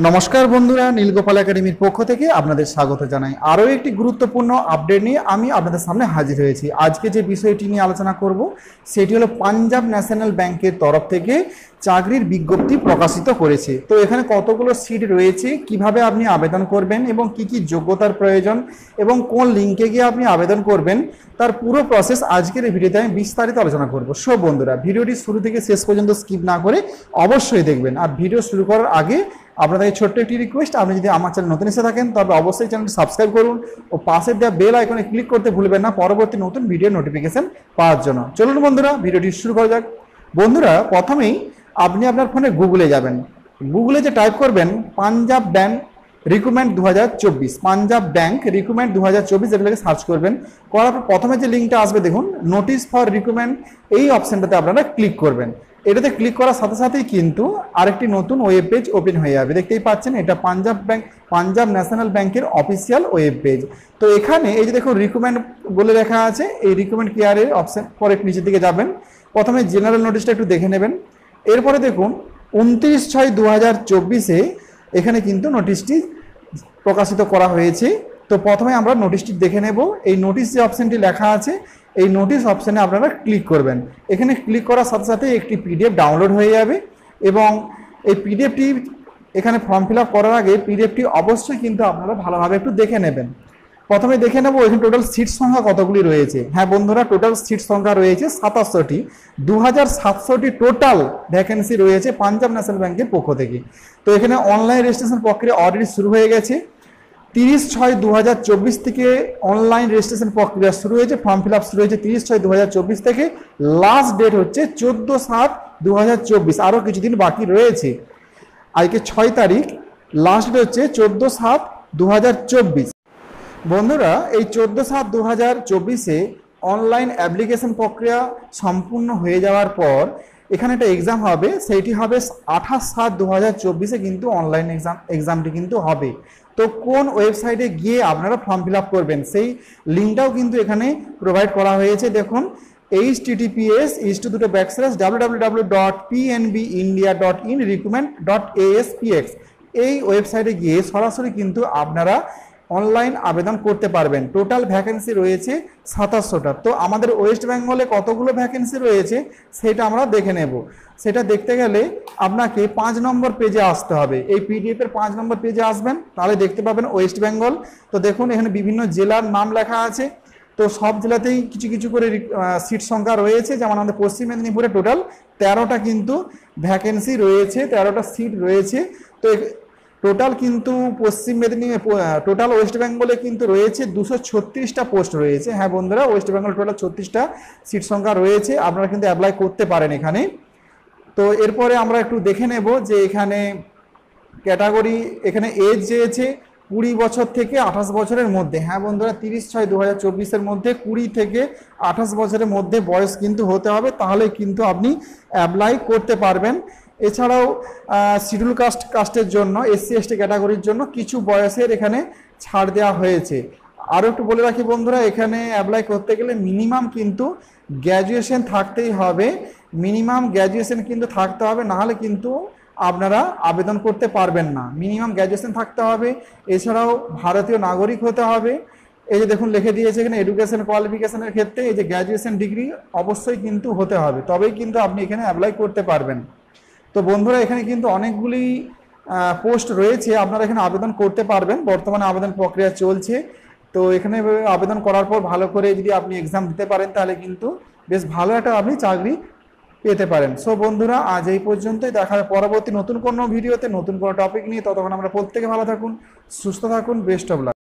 নমস্কার বন্ধুরা, নীলগোপাল একাডেমির পক্ষ থেকে আপনাদের স্বাগত জানাই। আরও একটি গুরুত্বপূর্ণ আপডেট নিয়ে আমি আপনাদের সামনে হাজির হয়েছি। আজকে যে বিষয়টি নিয়ে আলোচনা করব সেটি হলো পাঞ্জাব ন্যাশনাল ব্যাংকের তরফ থেকে চাকরির বিজ্ঞপ্তি প্রকাশিত করেছে। তো এখানে কতগুলো সিট রয়েছে, কিভাবে আপনি আবেদন করবেন এবং কি কি যোগ্যতার প্রয়োজন এবং কোন লিঙ্কে গিয়ে আপনি আবেদন করবেন, তার পুরো প্রসেস আজকের এই ভিডিওতে আমি বিস্তারিত আলোচনা করব। সো বন্ধুরা, ভিডিওটি শুরু থেকে শেষ পর্যন্ত স্কিপ না করে অবশ্যই দেখবেন। আর ভিডিও শুরু করার আগে আপনাদের ছোট্ট একটি রিকোয়েস্ট, আপনি যদি আমার চ্যানেল নতুন এসে থাকেন তবে অবশ্যই চ্যানেলটি সাবস্ক্রাইব করুন ও পাশের দেওয়া বেল আইকনে ক্লিক করতে ভুলবেন না পরবর্তী নতুন ভিডিও নোটিফিকেশন পাওয়ার জন্য। চলুন বন্ধুরা, ভিডিওটি শুরু করা যাক। বন্ধুরা, প্রথমেই আপনি আপনার ফোনে গুগলে যাবেন। গুগলে যে টাইপ করবেন Punjab bank recruitment 2024, Punjab bank recruitment 2024 এটাকে সার্চ করবেন। করার পর প্রথমে যে লিঙ্কটা আসবে দেখুন, নোটিস ফর রিক্রুটমেন্ট, এই অপশনটাতে আপনারা ক্লিক করবেন। এটাতে ক্লিক করার সাথে সাথেই কিন্তু আরেকটি নতুন ওয়েব পেজ ওপেন হয়ে যাবে। দেখতেই পাচ্ছেন, এটা পাঞ্জাব ন্যাশনাল ব্যাংকের অফিসিয়াল ওয়েব পেজ। তো এখানে এই যে দেখুন রিক্রুটমেন্ট বলে লেখা আছে, এই রিক্রুটমেন্ট কেয়ারের অপশন পরে নিচের দিকে যাবেন। প্রথমে জেনারেল নোটিশটা একটু দেখে নেবেন। এরপরে দেখুন 29/6/2024 এখানে কিন্তু নোটিশটি প্রকাশিত করা হয়েছে। তো প্রথমে আমরা নোটিশটি দেখে নেব। এই নোটিশ যে অপশনটি লেখা আছে, এই নোটিশ অপশানে আপনারা ক্লিক করবেন। এখানে ক্লিক করার সাথে সাথে একটি পিডিএফ ডাউনলোড হয়ে যাবে এবং এই পিডিএফটি এখানে ফর্ম ফিল আপ করার আগে পিডিএফটি অবশ্যই কিন্তু আপনারা ভালোভাবে একটু দেখে নেবেন। প্রথমে দেখে নেব এখানে টোটাল সিট সংখ্যা কতগুলি রয়েছে। হ্যাঁ বন্ধুরা, টোটাল সিট সংখ্যা রয়েছে 27টি। 2700টি টোটাল ভ্যাকেন্সি রয়েছে পাঞ্জাব ন্যাশনাল ব্যাংকের পক্ষ থেকে। তো এখানে অনলাইন রেজিস্ট্রেশন প্রক্রিয়া অলরেডি শুরু হয়ে গেছে। 30/6/2024 থেকে অনলাইন রেজিস্ট্রেশন প্রক্রিয়া শুরু হয়েছে, ফর্ম ফিল আপ শুরু হয়েছে 30/6/2024 থেকে। লাস্ট ডেট হচ্ছে 14/7/2024, আরও কিছুদিন বাকি রয়েছে। আজকে 6 তারিখ, লাস্ট ডেট হচ্ছে 14/7/2024। বন্ধুরা, এই 14/7/2024 অনলাইন অ্যাপ্লিকেশন প্রক্রিয়া সম্পূর্ণ হয়ে যাওয়ার পর এখানে একটা এক্সাম হবে, সেইটি হবে 28/7/2024 কিন্তু অনলাইন এক্সামটি কিন্তু হবে। তো কোন ওয়েবসাইটে গিয়ে আপনারা ফর্ম ফিল আপ করবেন সেই লিঙ্কটাও কিন্তু এখানে প্রোভাইড করা হয়েছে। দেখুন, https://www.pnbindia.in recruitment.aspx, এই ওয়েবসাইটে গিয়ে সরাসরি কিন্তু আপনারা অনলাইন আবেদন করতে পারবেন। টোটাল ভ্যাকেন্সি রয়েছে 2700টা। তো আমাদের ওয়েস্ট বেঙ্গলে কতগুলো ভ্যাকেন্সি রয়েছে সেটা আমরা দেখে নেব। সেটা দেখতে গেলে আপনাকে 5 নম্বর পেজে আসতে হবে। এই পিডিএফের 5 নম্বর পেজে আসবেন, তাহলে দেখতে পাবেন ওয়েস্ট বেঙ্গল। তো দেখুন, এখানে বিভিন্ন জেলার নাম লেখা আছে। তো সব জেলাতেই কিছু কিছু করে সিট সংখ্যা রয়েছে। যেমন আমাদের পশ্চিম মেদিনীপুরে টোটাল 13টা কিন্তু ভ্যাকেন্সি রয়েছে, 13টা সিট রয়েছে। তো টোটাল কিন্তু পশ্চিম মেদিনীপুর, টোটাল ওয়েস্ট বেঙ্গলে কিন্তু রয়েছে 236টা পোস্ট রয়েছে। হ্যাঁ বন্ধুরা, ওয়েস্ট বেঙ্গল টোটাল 36টা সিট সংখ্যা রয়েছে, আপনারা কিন্তু অ্যাপ্লাই করতে পারেন এখানে। তো এরপরে আমরা একটু দেখে নেব যে এখানে ক্যাটাগরি, এখানে এজ চেয়েছে 20 বছর থেকে 28 বছরের মধ্যে। হ্যাঁ বন্ধুরা, 30/6/2024 মধ্যে 20 থেকে 28 বছরের মধ্যে বয়স কিন্তু হতে হবে, তাহলে কিন্তু আপনি অ্যাপ্লাই করতে পারবেন। এছাড়াও শিডিউল কাস্টের জন্য, SC/ST ক্যাটাগরির জন্য কিছু বয়সের এখানে ছাড় দেওয়া হয়েছে। আরও একটু বলে রাখি বন্ধুরা, এখানে অ্যাপ্লাই করতে গেলে মিনিমাম কিন্তু গ্র্যাজুয়েশন থাকতেই হবে। মিনিমাম গ্র্যাজুয়েশন কিন্তু থাকতে হবে, নাহলে কিন্তু আপনারা আবেদন করতে পারবেন না। মিনিমাম গ্র্যাজুয়েশন থাকতে হবে। এছাড়াও ভারতীয় নাগরিক হতে হবে। এই যে দেখুন লিখে দিয়েছে এখানে, এডুকেশন কোয়ালিফিকেশনের ক্ষেত্রে এই যে গ্র্যাজুয়েশন ডিগ্রি অবশ্যই কিন্তু হতে হবে, তবেই কিন্তু আপনি এখানে অ্যাপ্লাই করতে পারবেন। তো বন্ধুরা, এখানে কিন্তু অনেকগুলি পোস্ট রয়েছে, আপনারা এখানে আবেদন করতে পারবেন। বর্তমানে আবেদন প্রক্রিয়া চলছে। তো এখানে আবেদন করার পর ভালো করে যদি আপনি এক্সাম দিতে পারেন, তাহলে কিন্তু বেশ ভালো একটা আপনি চাকরি পেতে পারেন। সো বন্ধুরা, আজ এই পর্যন্তই। দেখা হবে পরবর্তী নতুন কোনো ভিডিওতে নতুন কোনো টপিক নিয়ে। ততক্ষণ আমরা প্রত্যেকে ভালো থাকুন, সুস্থ থাকুন, বেস্ট অফ লাক।